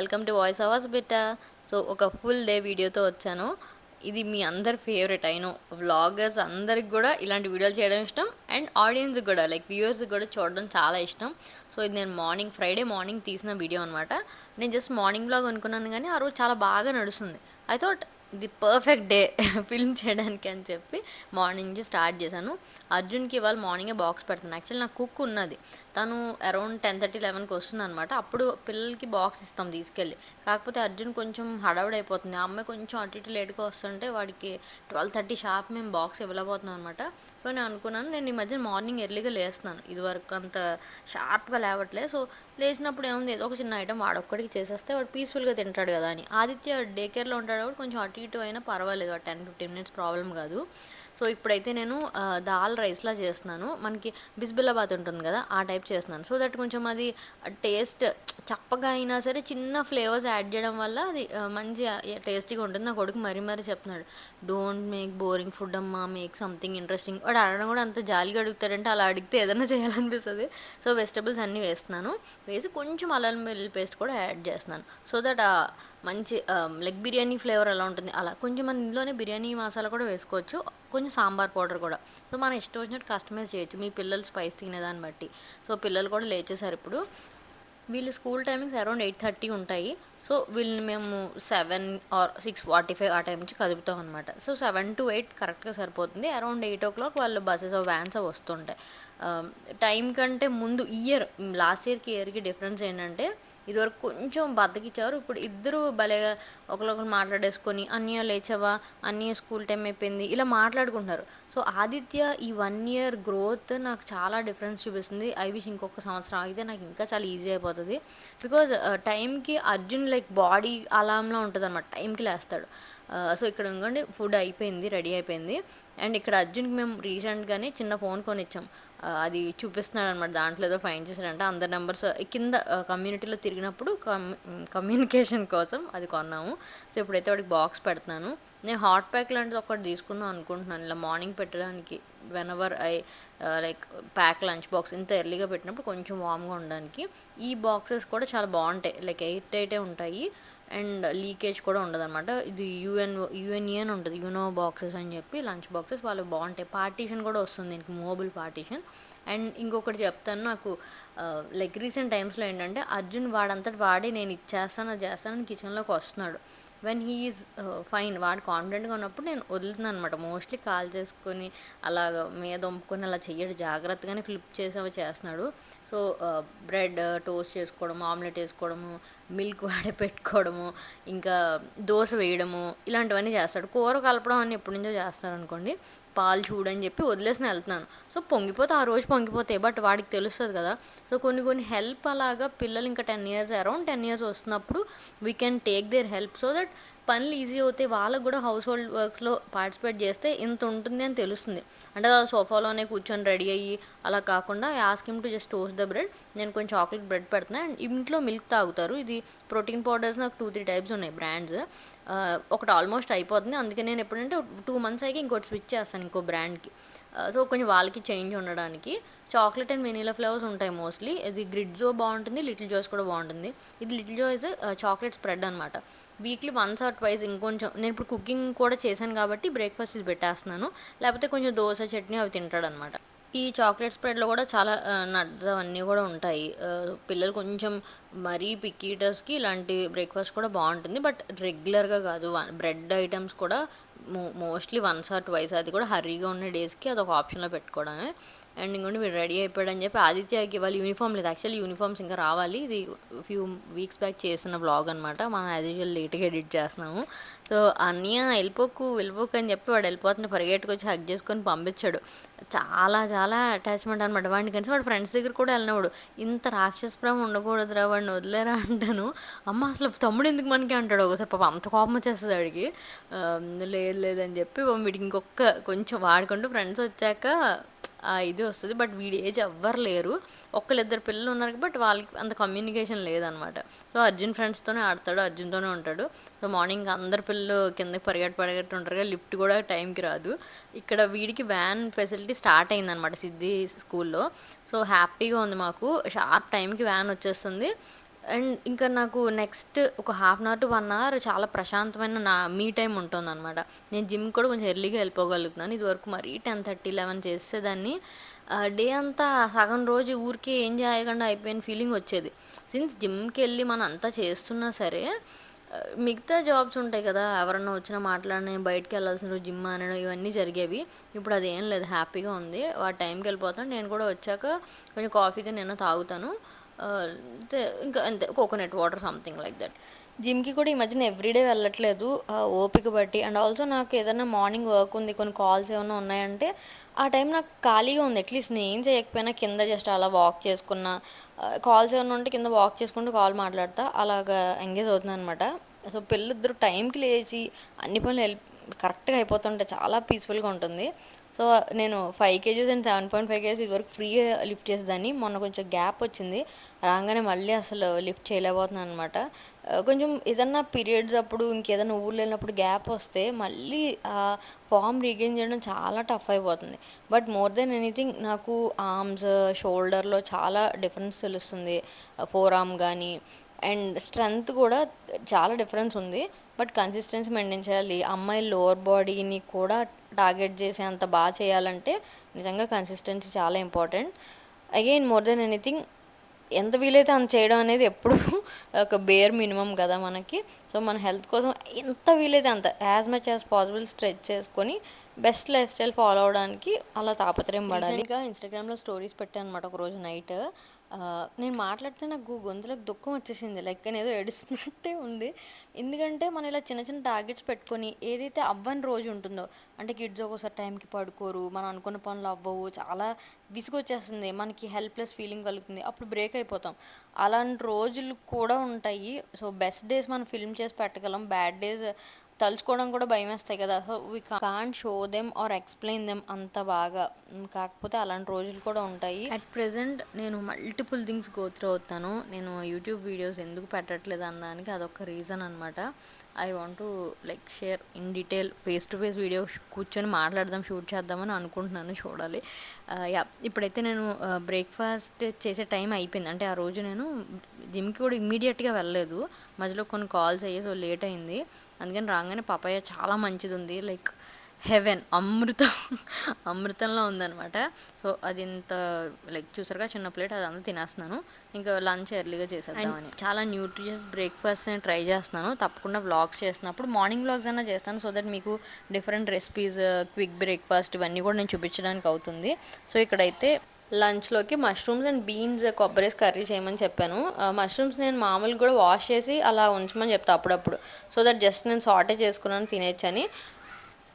Welcome to voice hours బిట్ట. So ఒక full day వీడియోతో వచ్చాను. ఇది మీ అందరి ఫేవరెట్ అయినో వ్లాగర్స్ అందరికి కూడా ఇలాంటి వీడియోలు చేయడం ఇష్టం అండ్ ఆడియన్స్కి కూడా లైక్ వ్యూవర్స్కి కూడా చూడడం చాలా ఇష్టం. సో ఇది నేను ఫ్రైడే మార్నింగ్ తీసిన వీడియో అనమాట. నేను జస్ట్ మార్నింగ్ వ్లాగ్ అనుకున్నాను కానీ ఆ రోజు చాలా బాగా నడుస్తుంది. I thought the perfect day film చేయడానికి అని చెప్పి మార్నింగ్ నుంచి స్టార్ట్ చేశాను. అర్జున్కి ఇవాళ మార్నింగే బాక్స్ పెడతాను. యాక్చువల్లీ నాకు కుక్ ఉన్నది, తను అరౌండ్ 10:30-11కి వస్తుంది అనమాట. అప్పుడు పిల్లలకి బాక్స్ ఇస్తాం తీసుకెళ్ళి. కాకపోతే అర్జున్ కొంచెం హడావుడి అయిపోతుంది. ఆ అమ్మాయి కొంచెం అటు ఇటు లేట్గా వస్తుంటే వాడికి 12:30 షార్ప్ మేము బాక్స్ ఇవ్వలేకపోతున్నాం అనమాట. సో నేను అనుకున్నాను, నేను ఈ మధ్య మార్నింగ్ ఎర్లీగా లేస్తున్నాను, ఇదివరకు అంత షార్ప్గా లేవట్లే. సో లేచినప్పుడు ఏముంది, ఏదో ఒక చిన్న ఐటమ్ వాడొక్కడికి చేసేస్తే వాడు పీస్ఫుల్గా తింటాడు కదా అని. ఆదిత్య డే కేర్లో ఉంటాడు కాబట్టి కొంచెం అటు ఇటు అయినా పర్వాలేదు, 10-15 మినిట్స్ ప్రాబ్లం కాదు. సో ఇప్పుడైతే నేను దాల్ రైస్లా చేస్తున్నాను. మనకి బిస్బిల్లాబాత్ ఉంటుంది కదా, ఆ టైప్ చేస్తున్నాను. సో దట్ కొంచెం అది టేస్ట్ చప్పగా అయినా సరే చిన్న ఫ్లేవర్స్ యాడ్ చేయడం వల్ల అది మంచి టేస్టీగా ఉంటుంది. నా కొడుకు మరీ చెప్తున్నాడు, డోంట్ మేక్ బోరింగ్ ఫుడ్ అమ్మా, మేక్ సంథింగ్ ఇంట్రెస్టింగ్. వాడు అడగడం కూడా అంత జాలిగా అడుగుతాడంటే అలా అడిగితే ఏదైనా చేయాలనిపిస్తుంది. సో వెజిటబుల్స్ అన్నీ వేస్తున్నాను, వేసి కొంచెం అల్లం వెల్లుల్లి పేస్ట్ కూడా యాడ్ చేస్తున్నాను. సో దట్ మంచి లెగ్ బిర్యానీ ఫ్లేవర్ ఎలా ఉంటుంది అలా. కొంచెం మన ఇందులోనే బిర్యానీ మసాలా కూడా వేసుకోవచ్చు, కొంచెం సాంబార్ పౌడర్ కూడా. సో మనం ఇష్టం వచ్చినట్టు కస్టమైజ్ చేయొచ్చు మీ పిల్లలు స్పైస్ తినేదాన్ని బట్టి. సో పిల్లలు కూడా లేచేసారు ఇప్పుడు. వీళ్ళు స్కూల్ టైమింగ్స్ అరౌండ్ 8:30 ఉంటాయి. సో వీళ్ళని మేము 7 ఆర్ 6:45 ఆ టైం నుంచి కదుపుతాం అనమాట. సో 7 to 8 కరెక్ట్గా సరిపోతుంది. అరౌండ్ 8 o'clock వాళ్ళు బస్సెస్ వ్యాన్స్ వస్తుంటాయి. టైం కంటే ముందు లాస్ట్ ఇయర్కి డిఫరెన్స్ ఏంటంటే, ఇదివరకు కొంచెం బద్దకిచ్చారు, ఇప్పుడు ఇద్దరు భలేగా ఒకరికొకరు మాట్లాడేసుకొని అన్నయ్య లేచావా, అన్నయ్య స్కూల్ టైం అయిపోయింది ఇలా మాట్లాడుకుంటున్నారు. సో ఆదిత్య ఈ 1 year గ్రోత్ నాకు చాలా డిఫరెన్స్ చూపిస్తుంది. ఐ విష్ ఇంకొక సంవత్సరం ఆగితే నాకు ఇంకా చాలా ఈజీ అయిపోతుంది. బికాజ్ టైంకి అర్జున్ లైక్ బాడీ అలాంలా ఉంటుంది అనమాట, టైంకి లేస్తాడు. సో ఇక్కడ ఇంకోండి ఫుడ్ అయిపోయింది, రెడీ అయిపోయింది. అండ్ ఇక్కడ అర్జున్కి మేము రీసెంట్గానే చిన్న ఫోన్ కొనిచ్చాం. అది చూపిస్తున్నాడు అనమాట, దాంట్లో ఏదో ఫైన్ చేశాడంటే అందరి నెంబర్స్ కింద కమ్యూనిటీలో తిరిగినప్పుడు కమ్యూనికేషన్ కోసం అది కొన్నాము. సో ఇప్పుడైతే వాడికి బాక్స్ పెడుతున్నాను. నేను హాట్ ప్యాక్ లాంటిది ఒకటి తీసుకుందాం అనుకుంటున్నాను, ఇలా మార్నింగ్ పెట్టడానికి. Whenever I like pack lunch box ఇంత ఎర్లీగా పెట్టినప్పుడు కొంచెం వామ్గా ఉండడానికి. ఈ బాక్సెస్ కూడా చాలా బాగుంటాయి, లైక్ 8 ఉంటాయి అండ్ లీకేజ్ కూడా ఉండదు అనమాట. ఇది యుఎన్ఏ అని ఉంటుంది, యూనో బాక్సెస్ అని చెప్పి లంచ్ బాక్సెస్ వాళ్ళకి బాగుంటాయి. పార్టీషన్ కూడా వస్తుంది దీనికి, మూవబుల్ పార్టీషన్. అండ్ ఇంకొకటి చెప్తాను, నాకు లైక్ రీసెంట్ టైమ్స్లో ఏంటంటే అర్జున్ వాడంతటి వాడి నేను ఇచ్చేస్తాను అది చేస్తానని కిచెన్లోకి వస్తున్నాడు. వెన్ హీ ఈజ్ ఫైన్, వాడు కాన్ఫిడెంట్గా ఉన్నప్పుడు నేను వదులుతున్నాను అనమాట. మోస్ట్లీ కాల్ చేసుకొని అలాగ మీద వంపుకొని అలా చెయ్యడు, జాగ్రత్తగానే ఫ్లిప్ చేసి అవి చేస్తున్నాడు. సో బ్రెడ్ టోస్ట్ చేసుకోవడము, ఆమ్లెట్ వేసుకోవడము, మిల్క్ పెట్టుకోవడము, ఇంకా దోశ వేయడము, ఇలాంటివన్నీ చేస్తాడు. కూర కలపడం అని ఎప్పటి నుంచో చేస్తాడు అనుకోండి. పాలు చూడని చెప్పి వదిలేసి వెళ్తున్నాను. సో పొంగిపోతే ఆ రోజు పొంగిపోతాయి, బట్ వాడికి తెలుస్తుంది కదా. సో కొన్ని హెల్ప్ అలాగా పిల్లలు ఇంకా 10 years అరౌండ్ 10 years వస్తున్నప్పుడు we can take their help. So that పనులు ఈజీ అవుతాయి, వాళ్ళకు కూడా హౌస్ హోల్డ్ వర్క్స్లో పార్టిసిపేట్ చేస్తే ఇంత ఉంటుంది అని తెలుస్తుంది. అంటే ఆ సోఫాలోనే కూర్చొని రెడీ అయ్యి అలా కాకుండా ask him to just toast the bread. నేను కొంచెం చాక్లెట్ బ్రెడ్ పెడుతున్నాను అండ్ ఇంట్లో మిల్క్ తాగుతారు. ఇది ప్రోటీన్ పౌడర్స్ నాకు 2-3 types ఉన్నాయి బ్రాండ్స్. ఒకటి ఆల్మోస్ట్ అయిపోతుంది, అందుకే నేను ఎప్పుడంటే 2 months అయ్యి ఇంకోటి స్విచ్ చేస్తాను ఇంకో బ్రాండ్కి. సో కొంచెం వాళ్ళకి చేంజ్ ఉండడానికి. చాక్లెట్ అండ్ వెనీలా ఫ్లేవర్స్ ఉంటాయి మోస్ట్లీ. ఇది గ్రిడ్జో బాగుంటుంది, లిటిల్ జోస్ కూడా బాగుంటుంది. ఇది little Joe is chocolate spread అనమాట. వీక్లీ 1 or 2 ఇంకొంచెం నేను ఇప్పుడు కుకింగ్ కూడా చేశాను కాబట్టి బ్రేక్ఫాస్ట్ ఇది పెట్టేస్తున్నాను, లేకపోతే కొంచెం దోశ చట్నీ అవి తింటాడనమాట. ఈ చాక్లెట్ స్ప్రెడ్లో కూడా చాలా నట్స్ అవన్నీ కూడా ఉంటాయి. పిల్లలు కొంచెం మరీ పిక్కీటర్స్కి ఇలాంటి బ్రేక్ఫాస్ట్ కూడా బాగుంటుంది, బట్ రెగ్యులర్గా కాదు. బ్రెడ్ ఐటమ్స్ కూడా మోస్ట్లీ 1 or 2, అది కూడా హర్రీగా ఉన్న డేస్కి అదొక ఆప్షన్లో పెట్టుకోవడమే. అండ్ ఇంకోటి మీరు రెడీ అయిపోయాడని చెప్పి ఆదిత్యకి ఇవాళ యూనిఫామ్ లేదు. యాక్చువల్లీ యూనిఫామ్స్ ఇంకా రావాలి, ఇది ఫ్యూ వీక్స్ బ్యాక్ చేసిన వ్లాగ్ అనమాట. మనం యాజ్ యూజువల్ లేట్గా ఎడిట్ చేస్తున్నాము. సో అన్నయ్య వెళ్ళిపోకు అని చెప్పి వాడు వెళ్ళిపోతున్న పరిగెట్టుకొచ్చి హగ్ చేసుకొని పంపించాడు. చాలా అటాచ్మెంట్ అనమాట వాడిని. కనీసం వాడు ఫ్రెండ్స్ దగ్గర కూడా వెళ్ళినవాడు. ఇంత రాక్షసప్రేమ ఉండకూడదురా, వాడిని వదిలేరా అంటాను. అమ్మ అసలు తమ్ముడు ఎందుకు మనకి అంటాడు ఒకసారి. పాప అంత కోపం వచ్చేస్తుంది వాడికి. లేదని చెప్పి వీడికి ఇంకొక కొంచెం వాడుకుంటూ ఫ్రెండ్స్ వచ్చాక ఇది వస్తుంది. బట్ వీడి ఏజ్ ఎవ్వరు లేరు, ఒక్కరిద్దరు పిల్లలు ఉన్నారు, బట్ వాళ్ళకి అంత కమ్యూనికేషన్ లేదనమాట. సో అర్జున్ ఫ్రెండ్స్తోనే ఆడతాడు, అర్జున్తోనే ఉంటాడు. సో మార్నింగ్ అందరు పిల్లలు కిందకి పరిగెట్టి ఉంటారు కదా, లిఫ్ట్ కూడా టైంకి రాదు. ఇక్కడ వీడికి వ్యాన్ ఫెసిలిటీ స్టార్ట్ అయిందనమాట సిద్ధి స్కూల్లో. సో హ్యాపీగా ఉంది మాకు, షార్ప్ టైంకి వ్యాన్ వచ్చేస్తుంది. అండ్ ఇంకా నాకు నెక్స్ట్ ఒక half an hour to 1 hour చాలా ప్రశాంతమైన నా మీ టైమ్ ఉంటుందనమాట. నేను జిమ్ కూడా కొంచెం ఎర్లీగా వెళ్ళిపోగలుగుతున్నాను. ఇదివరకు మరీ 10:30, 11 చేసేదాన్ని. డే అంతా సగం రోజు ఊరికే ఏం చేయకుండా అయిపోయిన ఫీలింగ్ వచ్చేది. సిన్స్ జిమ్‌కెళ్ళి మనం అంతా చేస్తున్నా సరే, మిగతా జాబ్స్ ఉంటాయి కదా! ఎవరన్నా వచ్చినా మాట్లాడని, బయటికెళ్ళాల్సిన రోజు జిమ్ మానేయడం ఇవన్నీ జరిగేవి. ఇప్పుడు అదేం లేదు, హ్యాపీగా ఉంది. టైంకెళ్ళిపోతాను. నేను కూడా వచ్చాక కొంచెం కాఫీ గాని ఏమన్నా తాగుతాను. అంతే, ఇంకా అంతే, coconut water something like that. జిమ్‌కి కూడా ఈ మధ్యన ఎవ్రీడే వెళ్ళట్లేదు. ఓపిక బట్టి అండ్ ఆల్సో నాకు ఏదన్నా మార్నింగ్ వర్క్ ఉంది, కొన్ని కాల్స్ ఏమన్నా ఉన్నాయంటే, ఆ టైం నాకు ఖాళీగా ఉంది. అట్‌లీస్ట్ నేనేం చేయకపోయినా కింద జస్ట్ అలా వాక్ చేసుకున్నా, కాల్స్ ఏమన్నా ఉంటే కింద వాక్ చేసుకుంటూ కాల్ మాట్లాడతా. అలాగా ఎంగేజ్ అవుతున్నాననమాట. సో, పిల్లలిద్దరూ టైంకి లేచి అన్ని పనులు కరెక్ట్‌గా అయిపోతుంటే చాలా పీస్‌ఫుల్‌గా ఉంటుంది. సో, నేను 5 కేజీస్ అండ్ 7.5 కేజీస్ ఇదివరకు ఫ్రీగా లిఫ్ట్ చేసేదాన్ని. మొన్న కొంచెం గ్యాప్ వచ్చింది. రాంగానే మళ్ళీ అసలు లిఫ్ట్ చేయలేకపోతున్నాననమాట. కొంచెం ఏదన్నా పీరియడ్స్ అప్పుడు, ఇంకేదన్నా ఊర్లో వెళ్ళినప్పుడు గ్యాప్ వస్తే మళ్ళీ ఫార్మ్ రీగెయిన్ చేయడం చాలా టఫ్ అయిపోతుంది. బట్ మోర్ దెన్ ఎనీథింగ్ నాకు ఆర్మ్స్, షోల్డర్‌లో చాలా డిఫరెన్స్ తెలుస్తుంది. ఫోర్ ఆర్మ్ గానీ అండ్ స్ట్రెంగ్త్ కూడా చాలా డిఫరెన్స్ ఉంది. బట్ కన్సిస్టెన్సీ మెయింటైన్ చేయాలి. అమ్మాయిలు లోవర్ బాడీని కూడా టార్గెట్ చేసేంత చేయాలంటే నిజంగా కన్సిస్టెన్సీ చాలా important. Again more than anything ఎంత వీలైతే అంత చేయడం అనేది ఎప్పుడు ఒక బేర్ మినిమమ్ కదా మనకి. సో, మన హెల్త్ కోసం ఎంత వీలైతే అంత as much as possible stretch చేసుకొని బెస్ట్ లైఫ్ స్టైల్ ఫాలో అవ్వడానికి అలా తాపత్రయం పడాలి. ఇంకా ఇన్స్టాగ్రామ్లో స్టోరీస్ పెట్టాను అనమాట ఒకరోజు నైట్. నేను మాట్లాడితే నాకు గొంతులోకి దుఃఖం వచ్చేసింది. లైక్ నేను ఏదో ఏడుస్తున్నట్టే ఉంది. ఎందుకంటే మనం ఇలా చిన్న చిన్న టార్గెట్స్ పెట్టుకొని ఏదైతే అవ్వని రోజు ఉంటుందో, అంటే కిడ్స్ ఒక్కోసారి టైంకి పడుకోరు, మనం అనుకున్న పనులు అవ్వవు, చాలా విసుగొచ్చేస్తుంది, మనకి హెల్ప్లెస్ ఫీలింగ్ కలుగుతుంది, అప్పుడు బ్రేక్ అయిపోతాం. అలాంటి రోజులు కూడా ఉంటాయి. సో, బెస్ట్ డేస్ మనం ఫిల్మ్ చేసి పెట్టగలం, బ్యాడ్ డేస్ తలుచుకోవడం కూడా భయమేస్తాయి కదా! So, we can't show them or explain them అంత బాగా. కాకపోతే అలాంటి రోజులు కూడా ఉంటాయి. అట్ ప్రెజెంట్ నేను మల్టిపుల్ థింగ్స్ గో త్రూ అవుతాను. నేను యూట్యూబ్ వీడియోస్ ఎందుకు పెట్టట్లేదు అనడానికి అదొక రీజన్ అనమాట. I want to like share in detail face to face video కూర్చొని మాట్లాడదాం, షూట్ చేద్దామని అనుకుంటున్నాను. చూడాలి. ఇప్పుడైతే నేను బ్రేక్‌ఫాస్ట్ చేసే టైం అయిపోయింది. అంటే ఆ రోజు నేను జిమ్‌కి కూడా ఇమ్మీడియేట్‌గా వెళ్ళలేదు. మధ్యలో కొన్ని కాల్స్ అయ్యాయి. సో, లేట్ అయింది. అందుకని రాగానే పపాయ చాలా మంచిదుంది. లైక్ హెవెన్, అమృతం అమృతంలో ఉందనమాట. సో, అది ఇంత లైక్ చూసారుగా చిన్న ప్లేట్ అదంతా తినేస్తున్నాను. ఇంకా లంచ్ ఎర్లీగా చేసేద్దామని. చాలా న్యూట్రిషియస్ బ్రేక్‌ఫాస్ట్ నేను ట్రై చేస్తున్నాను. తప్పకుండా వ్లాగ్స్ చేస్తున్నప్పుడు మార్నింగ్ వ్లాగ్స్ అన్నా చేస్తాను. సో దట్ మీకు డిఫరెంట్ రెసిపీస్, క్విక్ బ్రేక్‌ఫాస్ట్ ఇవన్నీ కూడా నేను చూపించడానికి అవుతుంది. సో, ఇక్కడైతే లంచ్‌లోకి మష్రూమ్స్ అండ్ బీన్స్ కొబ్బరేసి కర్రీ చేయమని చెప్పాను. మష్రూమ్స్ నేను మామూలుగా కూడా వాష్ చేసి అలా ఉంచమని చెప్తా అప్పుడప్పుడు. సో దట్ జస్ట్ నేను సాటే చేసుకున్నాను తినేయొచ్చని.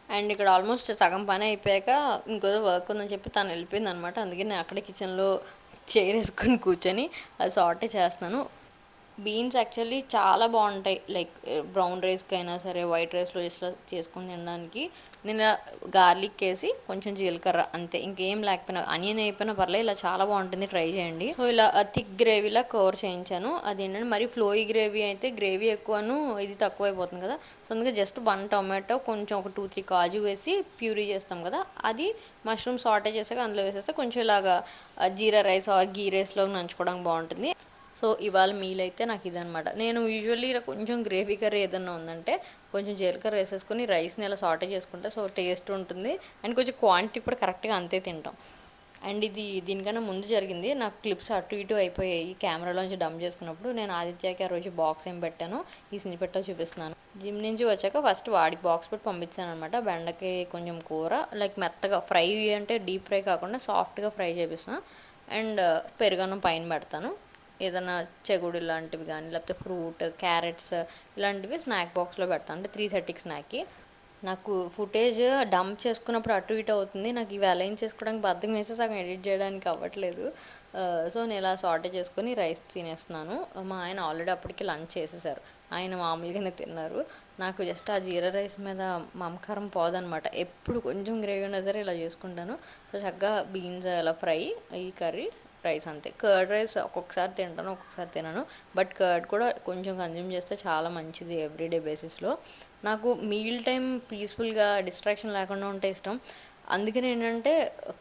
అండ్ ఇక్కడ ఆల్మోస్ట్ సగం పని అయిపోయాక ఇంకేదో వర్క్ ఉందని చెప్పి తను వెళ్ళిపోయిందనమాట. అందుకే నేను అక్కడే కిచెన్లో చైర్ వేసుకొని కూర్చొని అది సాటే చేస్తున్నాను. బీన్స్ యాక్చువల్లీ చాలా బాగుంటాయి. లైక్ బ్రౌన్ రైస్కి అయినా సరే, వైట్ రైస్లో చేసుకొని తినడానికి. నేను గార్లిక్ వేసి కొంచెం జీలకర్ర అంతే, ఇంకేం లేకపోయినా ఆనియన్ అయిపోయినా పర్లేదు, ఇలా చాలా బాగుంటుంది, ట్రై చేయండి. సో, ఇలా థిక్ గ్రేవీలా కవర్ చేయించాను. అది ఏంటంటే మరి ఫ్లోయి గ్రేవీ అయితే గ్రేవీ ఎక్కువను ఇది తక్కువ అయిపోతుంది కదా. సో, అందుకే జస్ట్ 1 టొమాటో, కొంచెం ఒక 2-3 కాజు వేసి ప్యూరీ చేస్తాం కదా, అది మష్రూమ్ సాటే చేసాక అందులో వేసేస్తే కొంచెం ఇలాగా జీరా రైస్ ఆర్ గీ రైస్లో నంచుకోవడానికి బాగుంటుంది. సో, ఇవాళ మీల్ అయితే నాకు ఇదనమాట. నేను యూజువల్లీ ఇలా కొంచెం గ్రేవీ కర్రీ ఏదన్నా ఉందంటే కొంచెం జీలకర్ర వేసేసుకొని రైస్ని ఇలా సాటే చేసుకుంటే సో టేస్ట్ ఉంటుంది. అండ్ కొంచెం క్వాంటిటీ కూడా కరెక్ట్గా అంతే తింటాం. అండ్ ఇది దీనికన్నా ముందు జరిగింది. నాకు క్లిప్స్ అటు ఇటు అయిపోయాయి కెమెరాలోంచి డంప్ చేసుకున్నప్పుడు. నేను ఆదిత్యకి ఆ రోజు బాక్స్ ఏం పెట్టాను, ఈ స్నిపెట్లో చూపిస్తున్నాను. జిమ్ నుంచి వచ్చాక ఫస్ట్ వాడికి బాక్స్ పెట్టి పంపించాను అనమాట. బెండకాయ కొంచెం కూర, లైక్ మెత్తగా ఫ్రై అంటే డీప్ ఫ్రై కాకుండా సాఫ్ట్గా ఫ్రై చేపిస్తాను. అండ్ పెరుగన్నం పైన పెడతాను. ఏదైనా చెగుడు లాంటివి కానీ, లేకపోతే ఫ్రూట్, క్యారెట్స్ ఇలాంటివి స్నాక్ బాక్స్లో పెడతాను. అంటే 3:30కి స్నాక్కి. నాకు ఫుటేజ్ డంప్ చేసుకున్నప్పుడు అటు ఇటు అవుతుంది. నాకు ఇవి అలైన్ చేసుకోవడానికి బద్ధకం వేసి సగం ఎడిట్ చేయడానికి అవ్వట్లేదు. సో, నేను ఇలా సార్టే చేసుకొని రైస్ తినేస్తున్నాను. మా ఆయన ఆల్రెడీ అప్పటికి లంచ్ చేసేసారు. ఆయన మామూలుగానే తిన్నారు. నాకు జస్ట్ ఆ జీరా రైస్ మీద మమకారం పోదనమాట. ఎప్పుడు కొంచెం గ్రేవీ ఉన్నా సరే ఇలా చేసుకుంటాను. సో, చక్కగా బీన్స్ అలా ఫ్రై, ఈ కర్రీ, రైస్ అంతే. కర్డ్ రైస్ ఒక్కొక్కసారి తింటాను, ఒక్కొక్కసారి తినను. బట్ కర్డ్ కూడా కొంచెం కన్జ్యూమ్ చేస్తే చాలా మంచిది ఎవ్రీడే బేసిస్లో. నాకు మీల్ టైం పీస్ఫుల్గా డిస్ట్రాక్షన్ లేకుండా ఉంటే ఇష్టం. అందుకని ఏంటంటే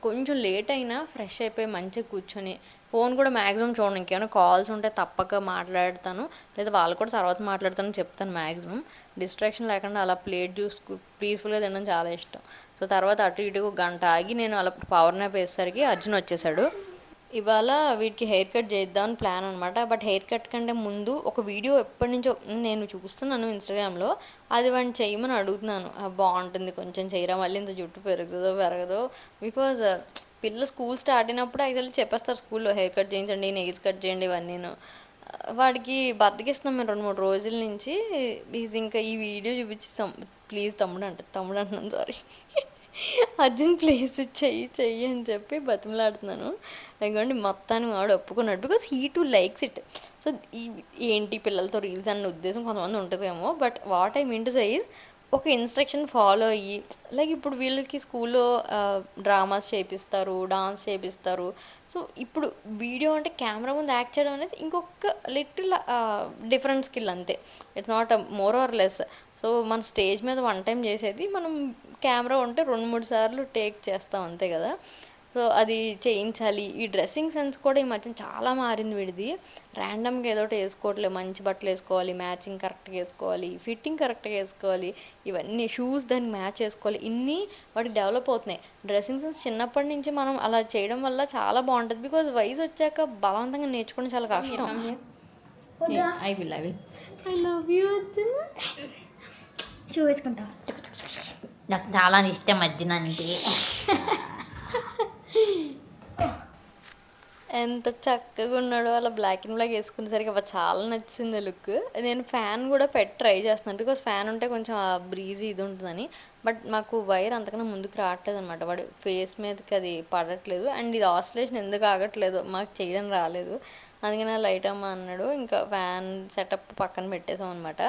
కొంచెం లేట్ అయినా ఫ్రెష్ అయిపోయి మంచిగా కూర్చొని ఫోన్ కూడా మ్యాక్సిమం చూడను. ఇంకేమైనా కాల్స్ ఉంటే తప్పక మాట్లాడతాను, లేదా వాళ్ళు కూడా తర్వాత మాట్లాడతానని చెప్తాను మ్యాక్సిమం. డిస్ట్రాక్షన్ లేకుండా అలా ప్లేట్ చూసుకు పీస్ఫుల్గా తినడం చాలా ఇష్టం. సో తర్వాత అటు ఇటు గంట ఆగి నేను అలా పవర్ నాప్ వేసేసరికి అర్జున్ వచ్చేసాడు. ఇవాళ వీటికి హెయిర్ కట్ చేద్దామని ప్లాన్ అనమాట. బట్ హెయిర్ కట్ కంటే ముందు ఒక వీడియో ఎప్పటి నుంచో నేను చూస్తున్నాను ఇన్స్టాగ్రామ్లో. అది వాడిని చేయమని అడుగుతున్నాను. బాగుంటుంది కొంచెం చేయరా, మళ్ళీ ఇంత జుట్టు పెరుగుతుందో పెరగదో. బికాజ్ పిల్లలు స్కూల్ స్టార్ట్ అయినప్పుడు యాక్చువల్లీ చెప్పేస్తారు స్కూల్లో హెయిర్ కట్ చేయించండి, నెయిల్స్ కట్ చేయండి ఇవన్నీ. వాడికి బద్దకిస్తున్నాం మేము 2-3 రోజుల నుంచి. ఇది ఇంకా ఈ వీడియో చూపించి ప్లీజ్ తమ్ముడు అంటున్నాను, సారీ అర్జున్ ప్లీజ్ చెయ్యి చెయ్యి అని చెప్పి బతిమలాడుతున్నాను. ఎందుకంటే మొత్తాన్ని వాడు ఒప్పుకున్నాడు, because he to likes it. So ఏంటి పిల్లలతో రీల్స్ అన్న ఉద్దేశం కొంతమంది ఉంటుందేమో, but what I mean to say is ఒక ఇన్స్ట్రక్షన్ ఫాలో అయ్యి, లైక్ ఇప్పుడు వీళ్ళకి స్కూల్లో డ్రామాస్ చేపిస్తారు, డాన్స్ చేపిస్తారు. సో ఇప్పుడు వీడియో అంటే కెమెరా ముందు యాక్ట్ చేయడం అనేది ఇంకొక లిటిల్ డిఫరెంట్ స్కిల్ అంతే. It's not more or less. So మన స్టేజ్ మీద వన్ టైం చేసేది మనం కెమెరా ఉంటే 2-3 సార్లు టేక్ చేస్తాం అంతే కదా. సో అది చేయించాలి. ఈ డ్రెస్సింగ్ సెన్స్ కూడా ఈ మధ్యన చాలా మారింది వీడిది. ర్యాండమ్గా ఏదో ఒకటి వేసుకోవట్లేదు, మంచి బట్టలు వేసుకోవాలి, మ్యాచింగ్ కరెక్ట్గా వేసుకోవాలి, ఫిట్టింగ్ కరెక్ట్గా వేసుకోవాలి, ఇవన్నీ షూస్ దానికి మ్యాచ్ చేసుకోవాలి, ఇన్ని వాటికి డెవలప్ అవుతున్నాయి. డ్రెస్సింగ్ సెన్స్ చిన్నప్పటి నుంచి మనం అలా చేయడం వల్ల చాలా బాగుంటుంది. బికాజ్ వయసు వచ్చాక బలవంతంగా నేర్చుకోవడం చాలా కష్టం. I will I love you Arjun. Shoe వేసుకుంటా. నాకు చాలా ఇష్టం అర్జునానికి. ఎంత చక్కగా ఉన్నాడో అలా బ్లాక్ అండ్ బ్లాక్ వేసుకునేసరికి అబ్బా చాలా నచ్చింది లుక్. నేను ఫ్యాన్ కూడా పెట్టి ట్రై చేస్తున్నాను, బికాస్ ఫ్యాన్ ఉంటే కొంచెం బ్రీజీ ఇది ఉంటుందని. బట్ మాకు వైర్ అంతకన్నా ముందుకు రావట్లేదు అనమాట, వాడు ఫేస్ మీదకి అది పడట్లేదు. అండ్ ఇది ఆసిలేషన్ ఎందుకు ఆగట్లేదు మాకు చేయడం రాలేదు. అందుకని లైట్ అమ్మ అన్నాడు, ఇంకా ఫ్యాన్ సెటప్ పక్కన పెట్టేసాం అనమాట.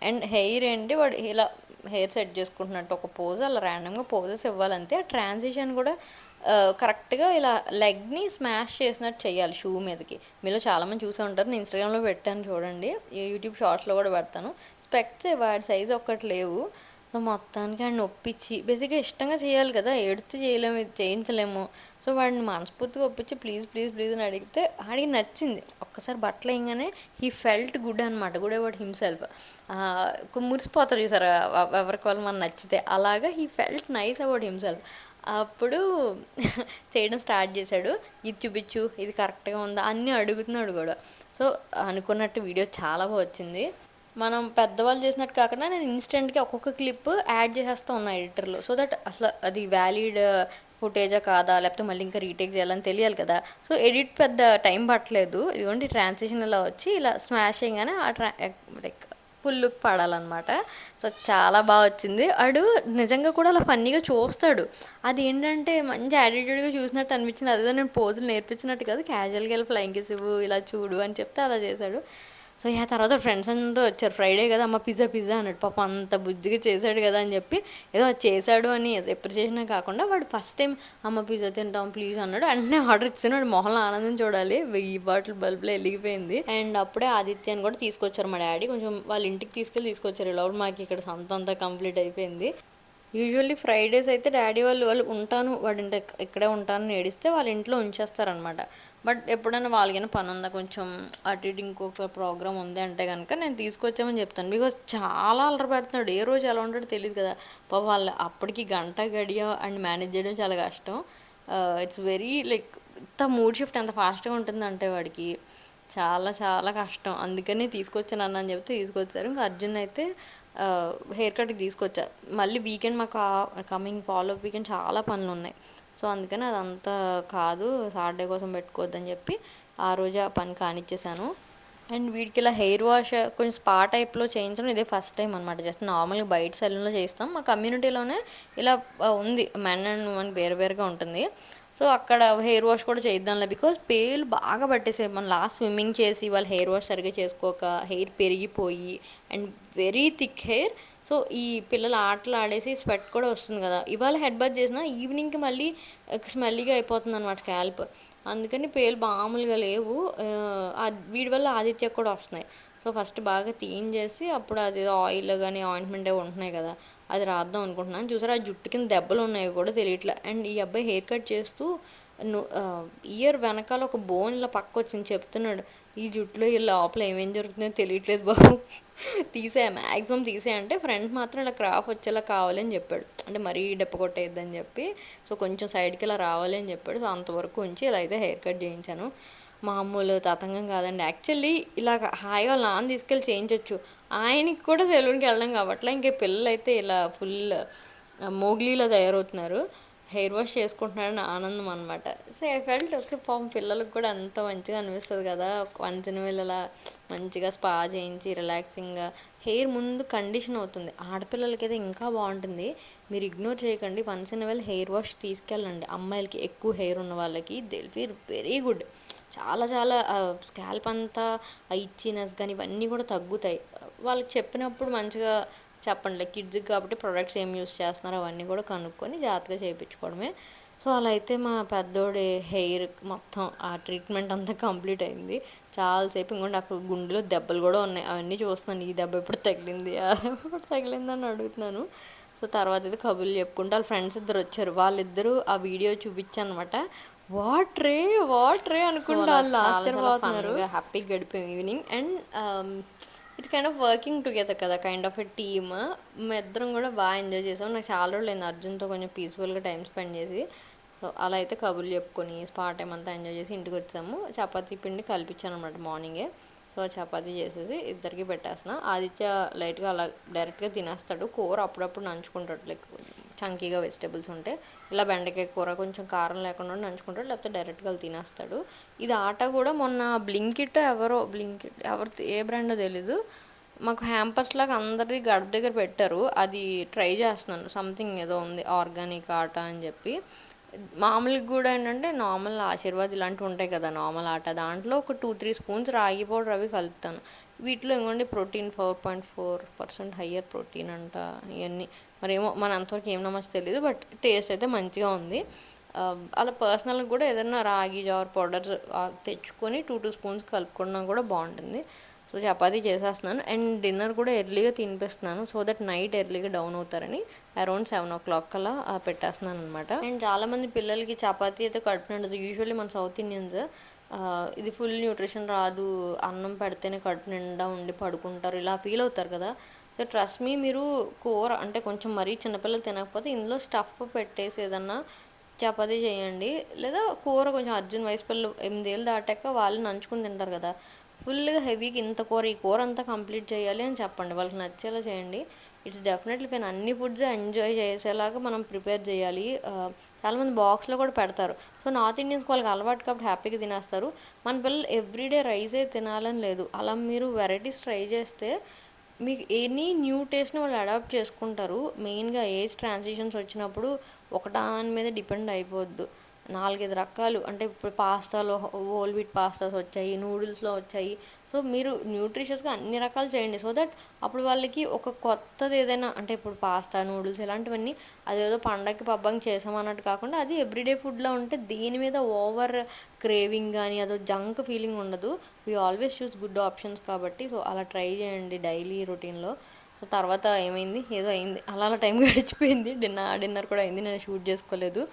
అండ్ హెయిర్ ఏంటి వాడు ఇలా హెయిర్ సెట్ చేసుకుంటున్నట్టు ఒక పోజ్ అలా ర్యాండమ్గా పోజెస్ ఇవ్వాలంతే. ఆ ట్రాన్సిషన్ కూడా కరెక్ట్గా ఇలా లెగ్ని స్మాష్ చేసినట్టు చేయాలి షూ మీదకి. మీలో చాలామంది చూసే ఉంటారు, నేను ఇన్స్టాగ్రామ్లో పెట్టాను చూడండి, యూట్యూబ్ షార్ట్స్లో కూడా పెడతాను. స్పెక్ట్స్ వాడి సైజ్ ఒక్కటి లేవు. సో మొత్తానికి ఆయన ఒప్పించి, బేసిక్గా ఇష్టంగా చేయాలి కదా, ఏడుతూ చేయలేము, ఇది చేయించలేము. సో వాడిని మనస్ఫూర్తిగా ఒప్పించి ప్లీజ్ ప్లీజ్ ప్లీజ్ అని అడిగితే ఆడికి నచ్చింది. ఒక్కసారి బట్టలు వేయగానే హీ ఫెల్ట్ గుడ్ అనమాట, గుడ్ అబౌట్ హిమ్సెల్ఫ్. మురిసిపోతారు చూసారు ఎవరికి వాళ్ళు మనం నచ్చితే, అలాగా he felt nice about himself. అప్పుడు చేయడం స్టార్ట్ చేశాడు. ఇది చూపించు, ఇది కరెక్ట్గా ఉందా అన్నీ అడుగుతున్నాడు కూడా. సో అనుకున్నట్టు వీడియో చాలా బాగా వచ్చింది. మనం పెద్దవాళ్ళు చేసినట్టు కాకుండా నేను ఇన్స్టెంట్గా ఒక్కొక్క క్లిప్ యాడ్ చేసేస్తూ ఉన్నా ఎడిటర్లో, సో దట్ అసలు అది వ్యాలిడ్ ఫుటేజా కాదా, లేకపోతే మళ్ళీ ఇంకా రీటేక్ చేయాలని తెలియాలి కదా. సో ఎడిట్ పెద్ద టైం పట్టలేదు. ఇదిగోండి ట్రాన్సిషన్ ఇలా వచ్చి ఇలా స్మాష్ చేయగానే లైక్ ఫుల్ లుక్ పడాలన్నమాట. సో చాలా బాగా వచ్చింది. వాడు నిజంగా కూడా అలా ఫన్నీగా చూస్తాడు. అది ఏంటంటే మంచి యాటిట్యూడ్గా చూసినట్టు అనిపించింది. అదేదో నేను పోజులు నేర్పించినట్టు కాదు, క్యాజువల్గా వెళ్ళి ఫ్లైంగ్ కిస్ ఇవ్వు, ఇలా చూడు అని చెప్తే అలా చేశాడు. సో తర్వాత ఫ్రెండ్స్ అందరూ వచ్చారు. ఫ్రైడే కదా అమ్మ పిజ్జా అన్నాడు. పాప అంత బుజ్జిగా చేశాడు కదా అని చెప్పి ఏదో అది చేశాడు అని ఎప్రిసియేషన్ కాకుండా వాడు ఫస్ట్ టైం అమ్మ పిజ్జా తింటాం ప్లీజ్ అన్నాడు. వెంటనే ఆర్డర్ ఇచ్చాను. వాడు మొహంలో ఆనందం చూడాలి, 1000 బాటిల్ బల్బులో వెలిగిపోయింది. అండ్ అప్పుడే ఆదిత్యాన్ని కూడా తీసుకొచ్చారు మా డాడీ, కొంచెం వాళ్ళ ఇంటికి తీసుకొచ్చారు. ఇలా మాకు ఇక్కడ అంతా కంప్లీట్ అయిపోయింది. యూజువల్లీ ఫ్రైడేస్ అయితే డాడీ వాళ్ళు ఉంటాను వాడింట ఇక్కడే ఉంటాను ఏడిస్తే వాళ్ళ ఇంట్లో ఉంచేస్తారనమాట. బట్ ఎప్పుడైనా వాళ్ళకైనా పని ఉందా, కొంచెం అటు ఇటు ఇంకొక ప్రోగ్రామ్ ఉంది అంటే కనుక నేను తీసుకొచ్చామని చెప్తాను. బికాజ్ చాలా అలర పెడుతున్నాడు, ఏ రోజు ఎలా ఉంటాడో తెలియదు కదా. వాళ్ళు అప్పటికి గంట గడియ అండ్ మేనేజ్ చేయడం చాలా కష్టం. ఇట్స్ వెరీ లైక్ ఇంత మూడ్ షిఫ్ట్ ఎంత ఫాస్ట్గా ఉంటుందంటే వాడికి చాలా చాలా కష్టం. అందుకని తీసుకొచ్చాను అన్న అని చెప్తే తీసుకొచ్చారు. ఇంకా అర్జున్ అయితే హెయిర్ కట్కి తీసుకొచ్చారు. మళ్ళీ వీకెండ్ మాకు కమింగ్ ఫాలో వీకెండ్ చాలా పనులు ఉన్నాయి. సో అందుకని అదంతా కాదు, సాటర్డే కోసం పెట్టుకోవద్దని చెప్పి ఆ రోజు ఆ పని కానిచ్చేసాను. అండ్ వీడికి ఇలా హెయిర్ వాష్ కొంచెం స్పా టైప్లో చేయించడం ఇదే ఫస్ట్ టైం అనమాట. జస్ట్ నార్మల్గా బయట సెలూన్లో చేస్తాం. మా కమ్యూనిటీలోనే ఇలా ఉంది, మెన్ అండ్ ఉమెన్ వేరుగా ఉంటుంది. సో అక్కడ హెయిర్ వాష్ కూడా చేద్దాంలే, బికాజ్ పేలు బాగా పట్టేసాయి. మనం లాస్ట్ స్విమ్మింగ్ చేసి వాళ్ళు హెయిర్ వాష్ సరిగ్గా చేసుకోక హెయిర్ పెరిగిపోయి and very thick hair. So ఈ పిల్లలు ఆటలు ఆడేసి స్వెట్ కూడా వస్తుంది కదా. ఇవాళ హెడ్ బాత్ చేసినా ఈవినింగ్కి మళ్ళీ స్మెల్లీగా అయిపోతుంది అనమాట స్కాల్ప్. అందుకని పేలు మామూలుగా లేవు. వీడి వల్ల ఆదిత్య కూడా వస్తున్నాయి. సో ఫస్ట్ బాగా క్లీన్ చేసి అప్పుడు అది ఆయిల్ కానీ ఆయింట్మెంట్ ఏవి ఉంటున్నాయి కదా, అది రాద్దాం అనుకుంటున్నాను. చూసారా ఆ జుట్టు కింద దెబ్బలు ఉన్నాయి కూడా తెలియట్లే. అండ్ ఈ అబ్బాయి హెయిర్ కట్ చేస్తూ ఇయర్ వెనకాల ఒక బోన్ ఇలా పక్క వచ్చింది చెప్తున్నాడు, ఈ జుట్టులో ఈ లోపల ఏమేం జరుగుతుందో తెలియట్లేదు బాబు, మ్యాక్సిమం తీసేయంటే ఫ్రంట్ మాత్రం ఇలా క్రాఫ్ వచ్చేలా కావాలి అని చెప్పాడు. అంటే మరీ డెప్ప కొట్టేద్దని చెప్పి, సో కొంచెం సైడ్కి ఇలా రావాలి అని చెప్పాడు. సో అంతవరకు ఉంచి ఇలా అయితే హెయిర్ కట్ చేయించాను. మామూలు తతంగం కాదండి. యాక్చువల్లీ ఇలాగ హాయిగా వాళ్ళ నాన్న తీసుకెళ్ళి చేయించవచ్చు, ఆయనకి కూడా సెలూన్కి వెళ్ళడం కాబట్టి ఇంకే పిల్లలు అయితే ఇలా ఫుల్ మోగ్లీలో తయారవుతున్నారు. హెయిర్ వాష్ చేసుకుంటున్నాడని ఆనందం అనమాట. సో ఐ ఫెల్ట్ ఓకే, పాపం పిల్లలకు కూడా అంత మంచిగా అనిపిస్తుంది కదా, వన్స్ ఇన్ వైల్ అలా మంచిగా స్పా చేయించి రిలాక్సింగ్గా. హెయిర్ ముందు కండిషన్ అవుతుంది, ఆడపిల్లలకి అయితే ఇంకా బాగుంటుంది. మీరు ఇగ్నోర్ చేయకండి, once in while hair wash తీసుకెళ్ళండి. అమ్మాయిలకి ఎక్కువ హెయిర్ ఉన్న వాళ్ళకి దే ఫీల్ వెరీ గుడ్. చాలా చాలా స్కాల్ప్ అంతా ఇచ్చినెస్ కానీ ఇవన్నీ కూడా తగ్గుతాయి. వాళ్ళకి చెప్పినప్పుడు మంచిగా చెప్పండి, కిడ్స్కి కాబట్టి ప్రొడక్ట్స్ ఏం యూస్ చేస్తున్నారో అవన్నీ కూడా కనుక్కొని జాగ్రత్తగా చేయించుకోవడమే. సో అలా అయితే మా పెద్దోడి హెయిర్ మొత్తం ఆ ట్రీట్మెంట్ అంతా కంప్లీట్ అయింది. చాలాసేపు ఇంకోటి అక్కడ గుండెలో దెబ్బలు కూడా ఉన్నాయి, అవన్నీ చూస్తున్నాను. ఈ దెబ్బ ఎప్పుడు తగిలింది, ఎప్పుడు తగిలిందని అడుగుతున్నాను. సో తర్వాత అయితే కబుర్లు చెప్పుకుంటే వాళ్ళ ఫ్రెండ్స్ ఇద్దరు వచ్చారు, వాళ్ళిద్దరూ ఆ వీడియో చూపించాను అనమాట. వాట్ రే అనుకుంటా వాళ్ళు ఆశ్చర్యపోతున్నారు. హ్యాపీగా గడిపాం evening. And it kind of working together కదా, కైండ్ ఆఫ్ ఎ టీమ్. మేము ఇద్దరం కూడా బాగా ఎంజాయ్ చేసాం. నాకు చాలా రోజులు అయింది అర్జున్తో కొంచెం పీస్ఫుల్గా టైం స్పెండ్ చేసి. సో అలా అయితే కబుర్లు చెప్పుకొని స్పా టైం అంతా ఎంజాయ్ చేసి ఇంటికి వచ్చాము. చపాతీ పిండి కలిపించాను అనమాట మార్నింగే. సో చపాతీ చేసేసి ఇద్దరికి పెట్టేస్తున్నా. ఆదిత్య లైట్గా అలా డైరెక్ట్గా తినేస్తాడు, కూర అప్పుడప్పుడు నంచుకుంటాడు. లైక్ చంకీగా వెజిటేబుల్స్ ఉంటే ఇలా బెండకాయ కూర కొంచెం కారం లేకుండా నంచుకుంటాడు, లేకపోతే డైరెక్ట్గా తినేస్తాడు. ఇది ఆట కూడా మొన్న బ్లింకిట్ ఎవరు ఏ బ్రాండో తెలీదు, మాకు హ్యాంపర్స్ లాగా అందరి గడప దగ్గర పెట్టారు. అది ట్రై చేస్తున్నాను. సంథింగ్ ఏదో ఉంది ఆర్గానిక్ ఆట అని చెప్పి. మామూలుగా కూడా ఏంటంటే నార్మల్ ఆశీర్వాద్ ఇలాంటివి ఉంటాయి కదా నార్మల్ ఆట, దాంట్లో ఒక 2-3 స్పూన్స్ రాగి పౌడర్ అవి కలుపుతాను. వీటిలో ఇంకోండి ప్రోటీన్ 4.4% హయ్యర్ ప్రోటీన్ అంట. ఇవన్నీ మరేమో మన అంతవరకు ఏం నమ్మచ్చు తెలియదు, బట్ టేస్ట్ అయితే మంచిగా ఉంది. అలా పర్సనల్గా కూడా ఏదైనా రాగి జార్ పౌడర్ తెచ్చుకొని 2 స్పూన్స్ కలుపుకున్నా కూడా బాగుంటుంది. సో చపాతీ చేసేస్తున్నాను. అండ్ డిన్నర్ కూడా ఎర్లీగా తినిపిస్తున్నాను, సో దట్ నైట్ ఎర్లీగా డౌన్ అవుతారని అరౌండ్ 7 o'clock కల్లా పెట్టేస్తున్నాను అనమాట. అండ్ చాలామంది పిల్లలకి చపాతీ అయితే కడుపు నిండదు. యూజువల్లీ మన సౌత్ ఇండియన్స్ ఇది ఫుల్ న్యూట్రిషన్ రాదు, అన్నం పెడితేనే కడుపు నిండా ఉండి పడుకుంటారు, ఇలా ఫీల్ అవుతారు కదా. సో ట్రస్ట్ మీ, మీరు కూర అంటే కొంచెం మరీ చిన్నపిల్లలు తినకపోతే ఇందులో స్టఫ్ పెట్టేసి ఏదన్నా చపాతీ చేయండి. లేదా కూర కొంచెం అర్జున్ వయసు పిల్లలు 8 ఏళ్ళు దాటాక వాళ్ళు నంచుకుని తింటారు కదా, ఫుల్గా హెవీకి ఇంత కూర ఈ కూర అంతా కంప్లీట్ చేయాలి అని చెప్పండి, వాళ్ళకి నచ్చేలా చేయండి. It's definitely pain. అన్ని ఫుడ్స్ ఎంజాయ్ చేసేలాగా మనం ప్రిపేర్ చేయాలి. చాలామంది బాక్స్లో కూడా పెడతారు. సో నార్త్ ఇండియన్స్ వాళ్ళకి అలవాటు కాబట్టి హ్యాపీగా తినేస్తారు. మన పిల్లలు ఎవ్రీడే రైసే తినాలని లేదు. అలా మీరు వెరైటీస్ ట్రై చేస్తే మీకు ఎనీ న్యూ టేస్ట్ని వాళ్ళు అడాప్ట్ చేసుకుంటారు. మెయిన్గా ఏజ్ ట్రాన్సిషన్స్ వచ్చినప్పుడు ఒకదాని మీద డిపెండ్ అయిపోద్దు. 4-5 రకాలు అంటే ఇప్పుడు పాస్తాలో హోల్ వీట్ పాస్తాస్ వచ్చాయి, నూడిల్స్లో వచ్చాయి. సో మీరు న్యూట్రిషియస్గా అన్ని రకాలు చేయండి, సో దట్ అప్పుడు వాళ్ళకి ఒక కొత్తది ఏదైనా అంటే ఇప్పుడు పాస్తా నూడిల్స్ ఇలాంటివన్నీ అదేదో పండగకి పబ్బంకి చేసామన్నట్టు కాకుండా అది ఎవ్రీడే ఫుడ్లో ఉంటే దీని మీద ఓవర్ క్రేవింగ్ కానీ అదో జంక్ ఫీలింగ్ ఉండదు. We always choose good options కాబట్టి సో అలా ట్రై చేయండి డైలీ రొటీన్లో. సో తర్వాత ఏమైంది, ఏదో అయింది, అలా టైం గడిచిపోయింది. డిన్నర్ కూడా అయింది, నేను షూట్ చేసుకోలేదు.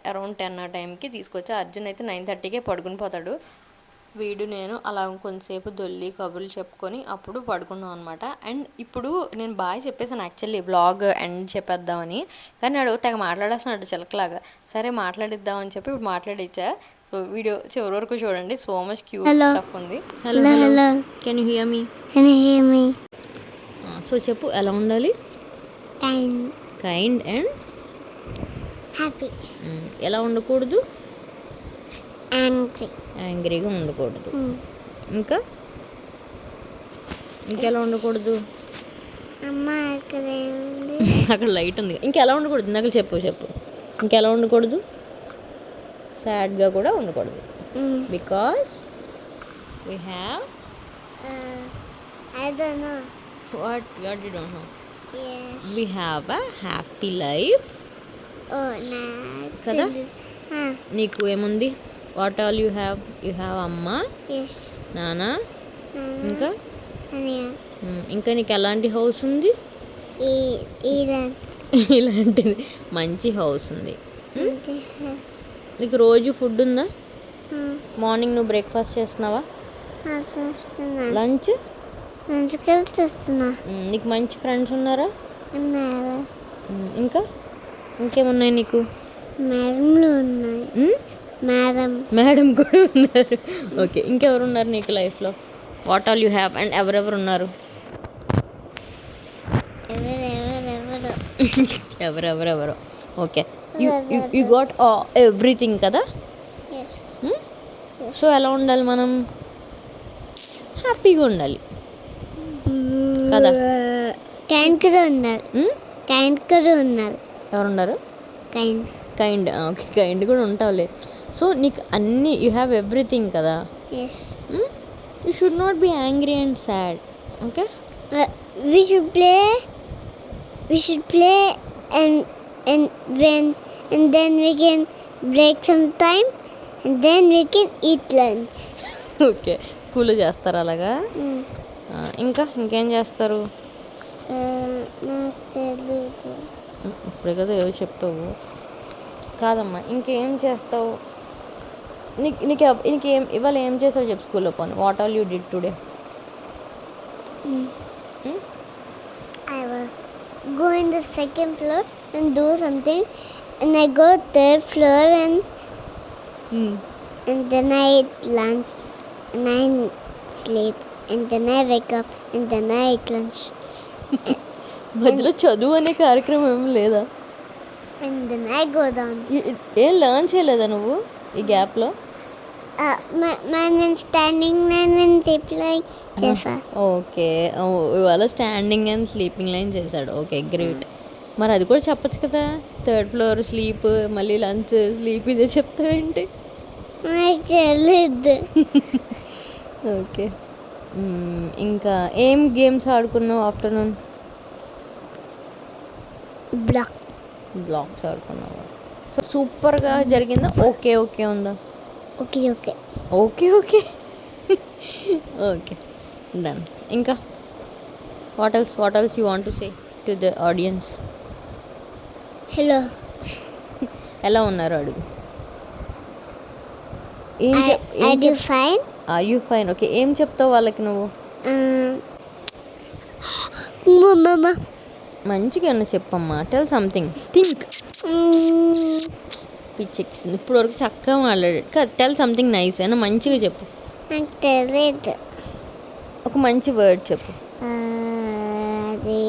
అరౌండ్ 10 ఆ టైంకి తీసుకొచ్చి అర్జున్ అయితే 9:30కే పడుకుని పోతాడు. వీడు నేను అలా కొంతసేపు దొల్లి కబుర్లు చెప్పుకొని అప్పుడు పడుకున్నాం అనమాట. అండ్ ఇప్పుడు నేను బాగా చెప్పేసాను యాక్చువల్లీ వ్లాగ్ ఎండ్ చెప్పేద్దామని, కానీ వాడు తెగ మాట్లాడేస్తున్నాడు చిలకలాగా. సరే మాట్లాడిద్దామని చెప్పి ఇప్పుడు మాట్లాడిచ్చా. సో వీడియో చివరి వరకు చూడండి, సో మచ్ క్యూట్ స్టఫ్ ఉంది. Hello can you here me? So చెప్పు, ఎలా ఉండాలి? Kind and happy. ఎలా ఉండకూడదు? యాంగ్రీగా ఉండకూడదు. ఇంకా ఇంకెలా ఉండకూడదు? అక్కడ లైట్ ఉంది. ఇంకెలా ఉండకూడదు? ఇందాక చెప్పు. ఇంకెలా ఉండకూడదు? సాడ్గా కూడా ఉండకూడదు. Because we have I don't know. What you don't know? Yes. We have a happy life. Oh, nah. కదా? నీకు ఏముంది? What all you have? You have అమ్మ, Yes. నాన్న, ఇంకా Ania. ఇంకా నీకు ఎలాంటి హౌస్ ఉంది? Ilan. ఇలాంటిది మంచి హౌస్ ఉంది. Yes. నీకు రోజు ఫుడ్ ఉందా? మార్నింగ్ నువ్వు బ్రేక్ఫాస్ట్ చేస్తున్నావా? చేస్తున్నా. లంచ్? మంచిగా చేస్తున్నా. నీకు మంచి ఫ్రెండ్స్ ఉన్నారా? ఉన్నారు. ఇంకా ఇంకేమున్నాయి నీకు? మేడంలు ఉన్నాయి. మేడం కూడా ఉన్నారు. ఓకే, ఇంకెవరు ఉన్నారు నీకు లైఫ్లో? What all you have and ఎవరెవరు ఉన్నారు? ఎవరెవరెవరు? ఓకే, యూ గాట్ ఎవ్రీథింగ్ కదా. సో ఎలా ఉండాలి మనం? హ్యాపీగా ఉండాలి కదా. కైండ్ కూడా ఉన్నారు. కైండ్ కూడా ఉన్నారు. ఎవరున్నారు? కైండ్. ఓకే, కైండ్ కూడా ఉంటావులే. సో నీకు అన్నీ యూ హ్యావ్ ఎవ్రీథింగ్ కదా. You should not be angry and sad. Okay, we should play and then we can break some time and then we can eat lunch. Okay, స్కూల్లో చేస్తారు అలాగా. ఇంకేం చేస్తారు? నాకు తెలీదు. ఇప్పుడే కదా ఏదో చెప్తావు. కాదమ్మా, ఇంకేం చేస్తావు? నీకేం ఇవాళ ఏం చేస్తావు చెప్పు స్కూల్లో. పోనీ what all you did today? I will go in the second floor and do something, and I go third floor and then I eat lunch and I sleep and then I wake up and then I eat lunch. మధ్యలో చదువు అనే కార్యక్రమం ఏం లేదా? And then I go down. ఏం learn చేయలేదా నువ్వు ఈ గ్యాప్లో? నేను standing line and sleeping line చేసా. ఓకే, ఇవాళ స్టాండింగ్ అండ్ స్లీపింగ్ లైన్ చేశాడు. Okay, great. మరి అది కూడా చెప్పచ్చు కదా. థర్డ్ ఫ్లోర్ స్లీప్, మళ్ళీ లంచ్, స్లీప్, ఇదే చెప్తావేంటి? నాకు తెలియదు. ఓకే, ఇంకా ఏం గేమ్స్ ఆడుకున్నావు ఆఫ్టర్నూన్? బ్లాక్స్ ఆడుకున్నావా? సో సూపర్గా జరిగిందా? ఓకే ఓకే ఉందా? Okay okay okay okay okay, done. ఇంకా what else you want to say to the audience? Hello, ఎలా ఉన్నారు అడుగు. Are you fine? ఓకే, ఏం చెప్తావు వాళ్ళకి నువ్వు? మంచిగా ఏమన్నా చెప్పమ్మా. Tell something. థింక్. పిచ్చెక్కింది ఇప్పుడు వరకు చక్కగా మాట్లాడాడు కదా. టెల్ సంథింగ్ నైస్ అయినా మంచిగా చెప్పు. నాకు తెలియదు. ఒక మంచి వర్డ్ చెప్పు. అది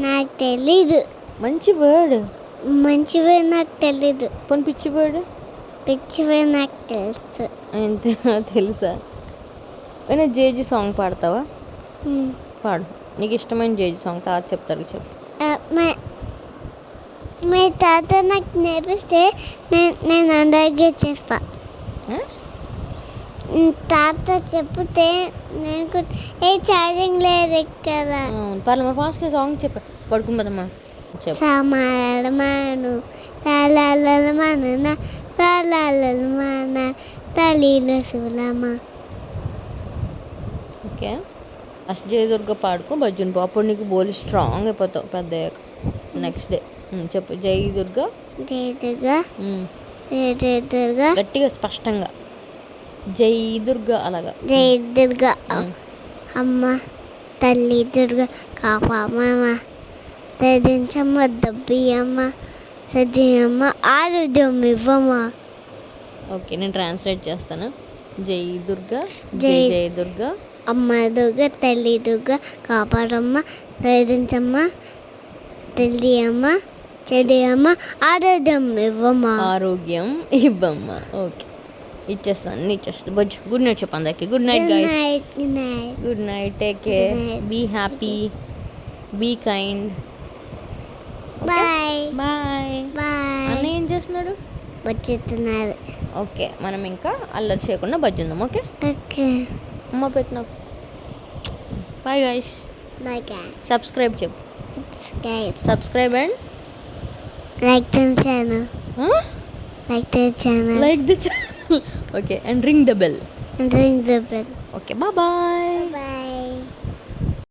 నాకు తెలీదు. మంచి వర్డ్ నాకు తెలీదు. పోనీ పిచ్చి వర్డ్ నాకు తెలుసు. అంతే, తెలుసా? అయినా జేజీ సాంగ్ పాడతావా? పాడు. నీకు ఇష్టమైన జేజీ సాంగ్ తాత చెప్తారు, చెప్పు. మీ తాత నాకు నేర్పిస్తే నేను అందరికీ చేస్తా. తాత చెప్తే నేను ఛార్జింగ్ లేదు ఇక్కడ. పర్లేదు, ఫాస్ట్గా సాంగ్ చెప్పు. పడుకుందమ్మా. సామాను సాలాలమాన తల్లిలో శివలమ్మ. ఓకే, ఫస్ట్ జయదుర్గ పాడుకో, భజన్ పో. అప్పుడు నీకు బోలి స్ట్రాంగ్ అయిపోతావు పెద్ద. నెక్స్ట్ డే చెప్పు. జై దుర్గా. గట్టిగా స్పష్టంగా జై దుర్గా అలాగా. జై దుర్గా. అమ్మ తల్లి దుర్గా కాపామమ్మ, తదించమ్మ దబ్బియమ్మ, సజ్జయమ్మ ఆరోగ్యం ఇవ్వమ్మ. ఓకే, నేను ట్రాన్స్లేట్ చేస్తాను. జై దుర్గా, జై జై దుర్గా. అమ్మ దుర్గా, తల్లి దుర్గా కాపాడమ్మ, తదించమ్మ తల్లి అమ్మ, చదివమ్మ ఆరోగ్యం ఇవ్వమ్మా. ఓకే, ఇచ్చేస్తాను. బజ్జు. గుడ్ నైట్ చెప్పు అందరికి. Good night guys. Good night. Take care. Be happy, be kind. Bye bye. అన్న ఏం చేస్తున్నాడు? బజ్జుతున్నారు. ఓకే, మనం ఇంకా అల్లరి చేయకుండా బజ్జుందాం. Okay okay. అమ్మ పెట్టినా. Bye guys. సబ్స్క్రైబ్ చెప్పు. Subscribe and like the channel. Like the channel. Okay, and ring the bell. Okay, Okay, bye bye. Bye.